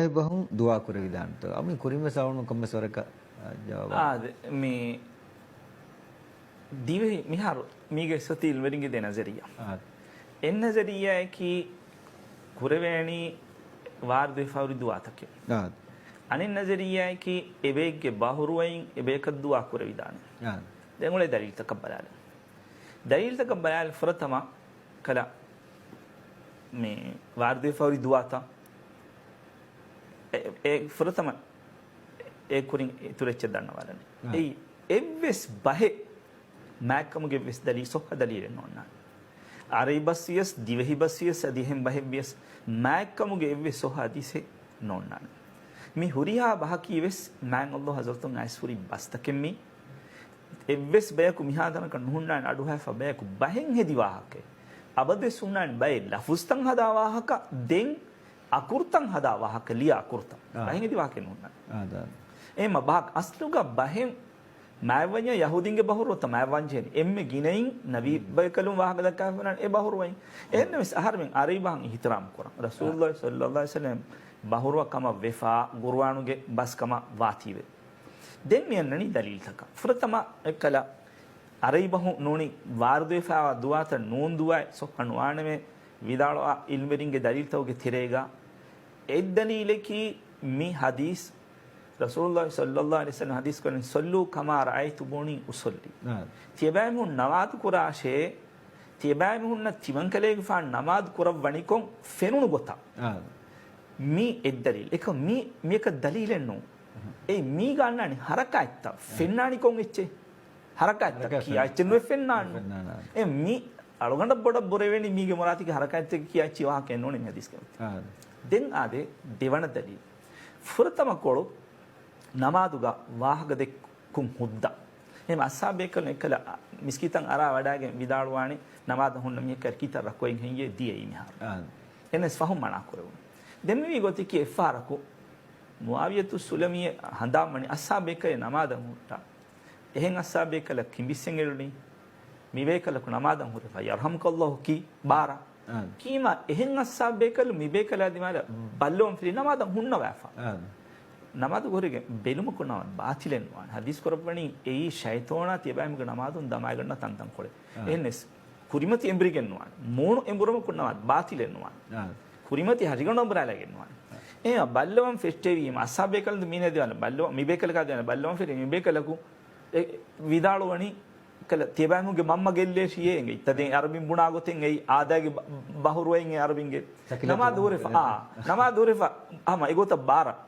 bahum dua kore vidanto. Ami kurima saunu komme soraka jawab. මේ දිවේ මිහාරු මීගේ සතිල් වෙරින්ගේ දෙන නසරියා. එන්න නසරියා කි කුරවැණි වාර්දේ ෆවරි දුවාතක. අනින් නසරියා කි එබේගේ බහුරුවයින් එබේක දුවා කුර විදාන. දැන් උලේ දලිල් තකබලාල. දලිල් තකබලාල ෆරතම කලා මේ වාර්දේ ෆවරි දුවාතා ඒ ෆරතම ඒ කුරින් ඉතුරුච්ච දන්නවලනේ. ඒ එවස් බහෙ මෑකමුගේ වෙස් දලී සොහ දලීරෙන් ඕනා. අරිබසියස් දිවහිබසියස් අදිහෙන් බහෙබ්බියස් මෑකමුගේ එවස් සොහ අදිසේ නෝනා. මේ හුරියා බහකී වෙස් මෑන් අල්ලාහ් හසරතුන් අයිස්ෆුරි බස්තකෙම්මි එවස් බයකු මිහාදනක නුහුන්නාන් අඩුහා ෆබයකු බහෙන් හෙදි වාහකේ. අබදේ සුන්නාන් බය ලෆුස්තන් හදා වාහක දෙන් අකුර්තන් හදා වාහක ලියා අකුර්තන්. බහෙන් හෙදි වාහකේ නුහුන්නාන්. එම බහක් අස්ලුග බහෙන් මෑවඤ්ඤ යහුදින්ගේ බහුරුව තමයි වංජේනි එම්මේ ගිනෙයින් නබී බයකලුම් වාහක දක්වා වුණා ඒ බහුරුවයින් එන්න මෙස් අහර්මෙන් අරීබහන් ඉහතරම් කරා රසූලුල්ලාහි සල්ලල්ලාහු අලයිහි වසල්ලම් බහුරුව කම වෙෆා ගුර්වානුගේ බස් කම වාතිවේ දෙන් මෙන්නනි දලීල් තක ෆරතම එකල අරීබහු නෝනි වාර්දේෆා දුවාත නෝන් දුවයි සොකන් වානමේ විදාලවා ඉල්මරින්ගේ දලීල් තවගේ තිරේගා ඒ දලීලකි මි හදීස් Rasulullah sallallahu alaihi wasallam hadis karen sallu kama ra'aytumuni usalli tiyabamu namaz kurashe tiyabamu na timankale fa namaz kurav wanikon fenunu gota mi eddalil ek mi meka dalilenno ei mi gannani harakatta fennani kon ecche harakatta kiyachenu fennanno e mi aluganda boda boreveni mige moratike harakatta kiyachi wa kenno ne hadis kan den ade devana dalil furatama kolu නමාදුගා වාහක දෙක්කුම් හුද්දා එහෙම අස්සාබේ කළ එකල මිස්කිතන් අරා වඩාගෙන විදාළුවානේ නමාද හොන්න මිය කර කිතර රකෝයින් හෙන්යේ දියේ මිහාර එනස් ෆහම් මනා කරවුන දෙම්මි ගොති කී එෆාරකු මුආවියතු සුලමිය හඳාමනි අස්සාබේ කේ නමාද මුට්ටා එහෙන් අස්සාබේ කළ කිඹිස්සෙන් එළුනි මිවේ කළ නමාද හුරෆා යර්හම්කල්ලාහ් කී බාරා කීමා එහෙන් අස්සාබේ කළ මිවේ කළ දිමාල බල්ලොම් ෆ්‍රී නමාද හුන්න වෑෆා නමාද ගොරගේ බෙලුම කොනවා බාතිලෙන් වාන හදිස් කරපණි ඒ ෂයිතෝනා තියබෑමක නමාදුන් දමයි ගන්න තන්තන් කොලේ එන්නස් කුරිමති එම්බ්‍රිගෙන් වාන මෝණු එම්බුරම කොනවා බාතිලෙන් වාන කුරිමති හරිගණ ඔබරාලගෙන් වාන ඒ බල්ලවම් ෆෙස්ටේවීම අසබේ කලද මීනේ දෙවන බල්ලව මිබේ කල කා දෙන බල්ලවම් ෆෙරි මිබේ කලකු විදාලවණි කල තියබෑමුගේ මම්ම ගෙල්ලේ ෂියේගේ ඉතදෙන් අරබින් බුණා ගොතෙන් ඒ ආදාගේ බහුරුවෙන් ඒ අරබින්ගේ නමා දූරෙෆා නමා දූරෙෆා ආම ඒගොත බාරා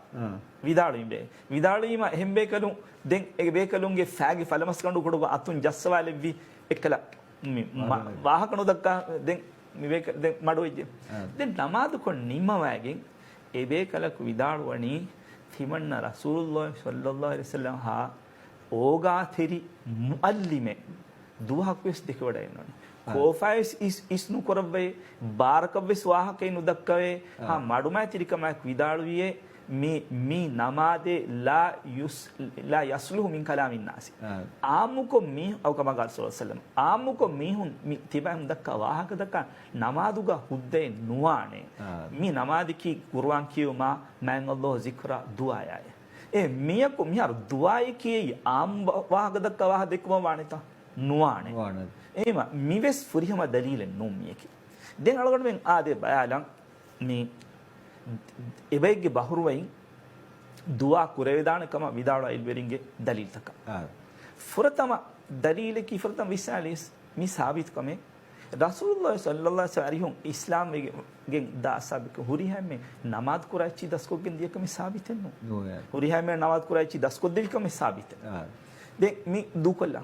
විදාළුයිඹේ විදාළුයිම එහෙම්බේ කලු දෙන් ඒ බේකලුන්ගේ ෆෑගේ ෆලමස් කණ්ඩු කොඩු අතුන් ජස්සවාලෙවි එක්කල වාහක නොදක්කා දෙන් මිබේ දෙන් මඩොයිජ දෙන් නමාදු කො නිමවෑගෙන් ඒ බේකලකු විදාළුවණි තිමන්න රසූලුල්ලාහි සල්ලල්ලාහු අලයිහි වසල්ලම් හා ඕගාතිරි මුල්ලිමේ දුහක් වෙස් දෙක වඩා එනවනේ කෝෆයිස් ඉස්නු කරවේ බාරකවෙස් වාහකේ නුදක්කවේ හා මඩුමැතිරිකමක් විදාළුවේ මේ නමාදේ ලා යස්ලුහු මින් කලාමින් නාසි ආමුකො මේ අවකමගල් සල්ලල්ලාහු ආමුකො මිහුන් තිබන් දක්ක වාහක දක්ක නමාදුග හුද්දේ නුවානේ මේ නමාදිකි කුර්ආන් කියුමා මන් අල්ලාහ් zikra දුආයය ඒ මියකු මිහර දුආයි කී ආම් වාහක දක්ක වාහ දෙකම වානිත නුවානේ එහෙම මිවෙස් ෆුරිහම දලීලෙන් නොමියකි දැන් අලගොඩ මෙන් ආදේ බයලන් මේ එබැයිගේ බහුරුවයින් දුවා කුරේදානකම විදාල ඉල්වෙරින්ගේ දලීල් තක ෆුරතම දලීල කි ෆුරතම විසාලිස් මි සාබිත් කමේ රසූලුල්ලාහි සල්ලල්ලාහු අලයිහි වසල්ලම් ඉස්ලාම් ගෙන් දාසබක හුරිහැමේ නමාත් කුරාචි දස්කොගෙන් දියකම සාබිතෙන් නෝ හුරිහැමේ නමාත් කුරාචි දස්කොත් දෙවිකම සාබිත දැන් මි දුකලා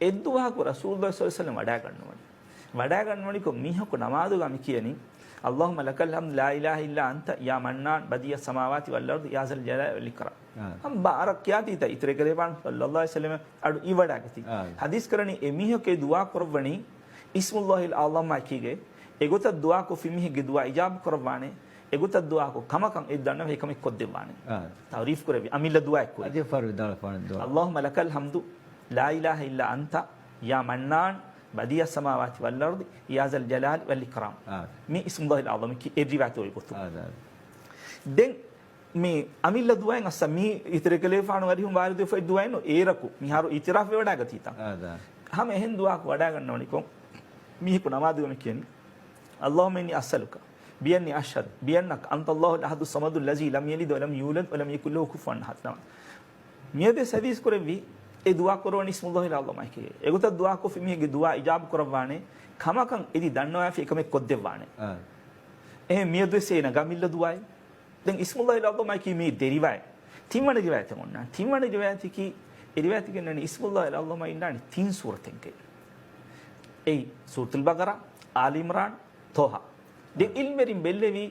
එද්දුවා කුර රසූලුල්ලාහි සල්ලල්ලාහු අලයිහි වසල්ලම් වඩා ගන්නවනි කො මිහක නමාදු ගමි කියනි اللهم لك الحمد لا اله الا انت يا منان بديع السماوات والارض يا ذا الجلال والاكرام हम बारक क्या थी था इतरे करे पान सल्लल्लाहु अलैहि वसल्लम अडु इवडा गति हदीस करनी एमिह के दुआ करवणी इस्मुल्लाहिल आलम माकीगे एगोत दुआ को फिमिह के दुआ इजाब करवाने एगोत दुआ को कमकं इदन वे कम को देवाने तारीफ करे अमिल दुआ को अजे फर दल पान दुआ اللهم لك الحمد لا اله الا انت يا منان بديع السماوات والارض يا ذا الجلال والاكرام مي اسم الله الاعظم كي ادريبات وي قلت دين මේ අමිල්ල දුවයන් අස්ස මේ ඉතර කලේ ෆානු වරි හුම් වාරි දෙ ෆයි දුවයන් ඒරකු මිහාරු ඉතිරාෆ් වඩා ගතිතා හැම එහෙන් දුවක් වඩා ගන්නවනි කොම් මිහිකු නමාදුම කියන්නේ අල්ලාහුම්ම ඉන්නි අස්සලුක බියන්නි අෂහද් බියන්නක අන්ත අල්ලාහුල් අහදු සමදුල් ලසී ලම් යලිද වලම් යූලද් වලම් යකුල් ලහු කුෆුවන් අහද් නම මියදේ සදීස් කරෙවි ඒ දුවා කරවනි ඉස්මුල්ලාහි අල්ලාහ් මයිකේ ඒගොත දුවා කොෆි මිහිගේ දුවා ඉජාබ් කරවවානේ කමකන් ඉදි දන්නවා ෆි එකමෙක් කොද්දෙවානේ එහෙන් මියදේ සේන ගමිල්ල දුවයි දැන් ඉස්මුල්ලාහි අල්ලාහ් මයිකේ මේ දෙරිවයි තිමණ දිවයිත මොන්න තිමණ දිවයිත කි එරිවයිත කියන්නේ ඉස්මුල්ලාහි අල්ලාහ් මයි ඉන්නනි තින් සූරතෙන් කේ ඒ සූරතුල් බකරා ආලි Imran තෝහා de ilmerin bellevi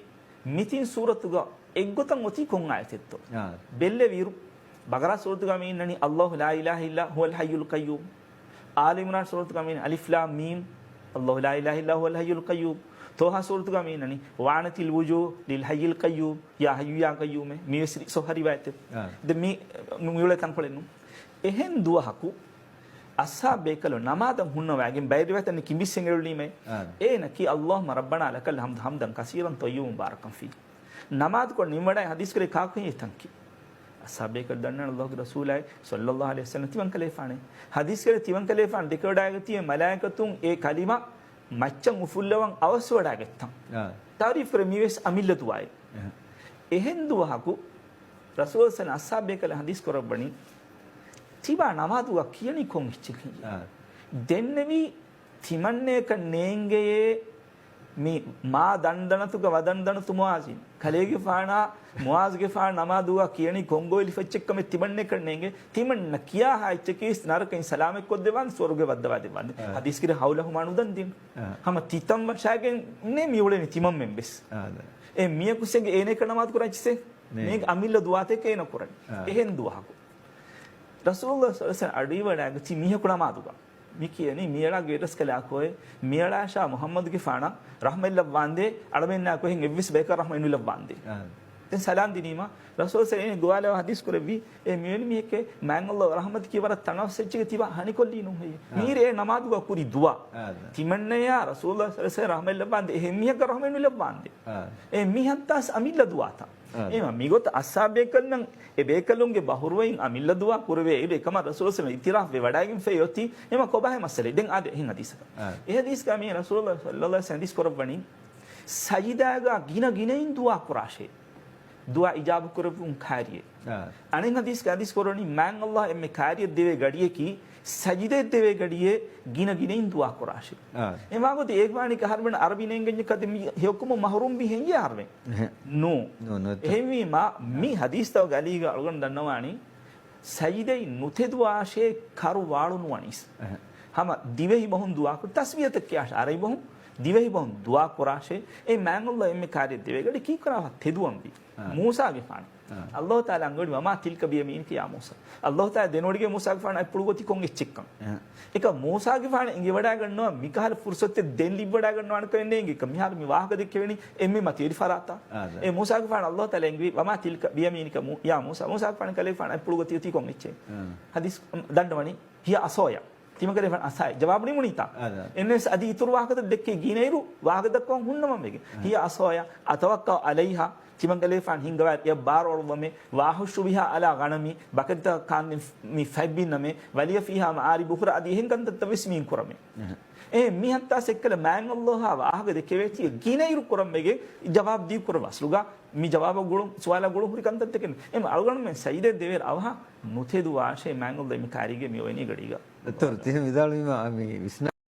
mitin suratuga eggotan oti kon ayatetto bellevi bagara suratuga me innani allah la ilaha illa huwal hayyul qayyum ali imran suratuga me alif lam mim allah la ilaha illa huwal hayyul qayyum toha suratuga me innani wa'anatil wujuh lil hayyil qayyum ya hayyu ya qayyum me misri so hari wayte de mi nuyule kan polenu ehen duwahaku අස්සාබේකල නමාදම් හුන්න වෑගෙන් බයිරි වැතන කිඹිස්සෙන් එරුලීමේ ඒන කි අල්ලාහ්ම රබ්බනා ලකල් හම්ද් හම්දන් කසීරන් තොය්යුම් මුබාරකම් fee නමාද කො නිමඩයි හදීස් කරේ කාකුන් යතන්කි අස්සාබේකල දන්නන අල්ලාහ්ගේ රසූලයි සල්ලල්ලාහු අලයිහි වසල්ලම් තිවන් කලේෆානේ හදීස් කරේ තිවන් කලේෆාන් දෙකඩාගතිය මලායිකතුන් ඒ කලිමා මච්චන් උෆුල්ලවන් අවස්වඩාගත්තම් තාරිෆ් කර මිවෙස් අමිල්ලතුවයි එහෙන් දුවහකු රසූල් සන අස්සාබේකල හදීස් කරබණි තිබා නමාදුවක් කියනි කොන් ඉච්චකි දෙන්නවි තිමන්නේක නේංගයේ මේ මා දණ්ඩනතුක වදන්දනතු මුවාසින් කලේගේ ෆානා මුවාස්ගේ ෆා නමාදුවක් කියනි කොංගෝලි ෆච්චෙක්කම තිමන්නේ කරන්නේගේ තිමන්න කියා හයිච්චකීස් නරකෙන් සලාමෙක් කොද්දවන් ස්වර්ගේ වද්දවා දෙවන් හදීස් කිර හවුලහු මනුදන් දින් හම තිතම් වශයෙන් නේ මියුලේ තිමම් මෙම්බස් ඒ මිය කුසෙගේ ඒනේ කනමාත් කරච්චසේ මේක අමිල්ල දුවාතේ කේන කරන්නේ එහෙන් දුවහකෝ රසූලුල්ලාහ් සල්ලල්ලාහු අලයිහි වසල්ලම් අඩිවඩාග ති මිහකුණ මාදුක මි කියන්නේ මියලා ගේටස් කළා කොයි මියලා ෂා මුහම්මද්ගේ ෆානා රහමෙල්ලා වන්දේ අඩමෙන්නා කොහෙන් එවිස් බේක රහමෙන්නුල්ලා වන්දේ දැන් සලාම් දිනීමා රසූල් සල්ලල්ලාහු ගෝවාලව හදීස් කරවි ඒ මියනි මියකේ මං අල්ලාහ් රහමත් කිවර තනස්සෙච්ච තිබා හනිකොල්ලි නුම් හේ මීරේ නමාදුක කුරි දුවා තිමන්නේ යා රසූලුල්ලාහ් සල්ලල්ලාහු අලයිහි වසල්ලම් රහමෙල්ලා වන්දේ එහෙ මියක රහමෙන්නුල්ලා වන්දේ ඒ මිහත්තස් අමිල්ලා දුවාතා එහෙම මිගොත අස්සාබේ කන්නම් ඒ බේකලුන්ගේ බහුරුවෙන් අමිල්ල දුවා කුරවේ ඒ එකම රසූල්සම ඉතිරාෆ් වේ වඩාගින් ෆයොති එම කොබහේ මසලේ දැන් ආද එහෙන් හදීසක ඒ හදීස් ගාමී රසූලුල්ලාහ් සල්ලල්ලාහු අලයිහි වසල්ලම් හදීස් කරවණි සජිදාගා ගිනින් දුවා කුරාෂේ දුවා ඉජාබ කරපුන් කාරියේ අනෙන් හදීස් කරවණි මං අල්ලාහ් එමෙ කාරිය දෙවේ ගඩියේ කි සජිදේ දෙවේ ගඩියේ ගිනින් දුවා කුරාෂේ එමාගොත ඒක්වානි කහර්බන අරබිනෙන් ගෙන්ජ කද හොකුම මහරුම් බි හෙන්ජ හර්වෙන් නෝ එහෙමි මා මි හදීස් තව ගලීග අලගන් දන්නවානි සජිදේ නුතෙදුවාෂේ කරු වාළුණු වනිස් හම දිවෙහි බහුන් දුවා කුර තස්බියත කියාෂ අරයි බහුන් දිවෙහි බහුන් දුවා කුරාෂේ ඒ මං අල්ලාහ් එමෙ කාරිය දෙවේ ගඩි කී කරා තෙදුවම් බි මූසාගේ ෆාන අල්ලාහ් තාලා අංගොඩි වමා තිල්ක බියමීන් කියා මූසා අල්ලාහ් තාලා දෙනෝඩිගේ මූසාගේ ෆාන අපුළු ගොති කොන් එච්චෙක්කම් එක මූසාගේ ෆාන ඉංගෙ වඩා ගන්නවා මිකහල ෆුර්සත් දෙන් ලිබ් වඩා ගන්නවා අන කරන්නේ ඉංගෙ කමිහාර මි වාහක දෙක වෙනි එම්මෙ මතීරි ෆරාතා ඒ මූසාගේ ෆාන අල්ලාහ් තාලා ඉංගෙ වමා තිල්ක බියමීන් ක යා මූසාගේ ෆාන කලේ ෆාන අපුළු ගොති යති කොන් එච්චේ හදීස් දණ්ඩවනි හිය අසෝය තිමකරේ ෆාන අසයි ජවාබ් නිමුනිතා එන්නස් අදි ඉතුරු වාහකද දෙකේ ගිනේරු වාහක දක්වම් ಹುන්නම මේක හිය අසෝය අතවක්ක අලයිහා තිමංගලේ ෆාන් හිංගවත් ය බාර ඔල්වමේ වාහුෂු බිහා අලා ගණමි බකත කාන් මි ෆැබ්බිනමේ වලිය ෆීහා මාරි බුඛර අදි එහෙන් කන්ත තවිස්මින් කරමේ ඒ මිහත්තා සෙක්කල මෑන් අල්ලාහ් වාහක දෙකේති ගිනේරු කරමේගේ ජවාබ් දී කරවස්ලුගා මි ජවාබ ගුළු සුවාල ගුළු හුරි කන්ත දෙකෙන් එම අල්ගණ මේ සයිදේ දෙවර අවහ නුතෙදු වාෂේ මෑන් අල්ලාහ් මේ කාරිගේ මේ වෙනි ගඩිගා තොර තින විදාලු මේ විස්නා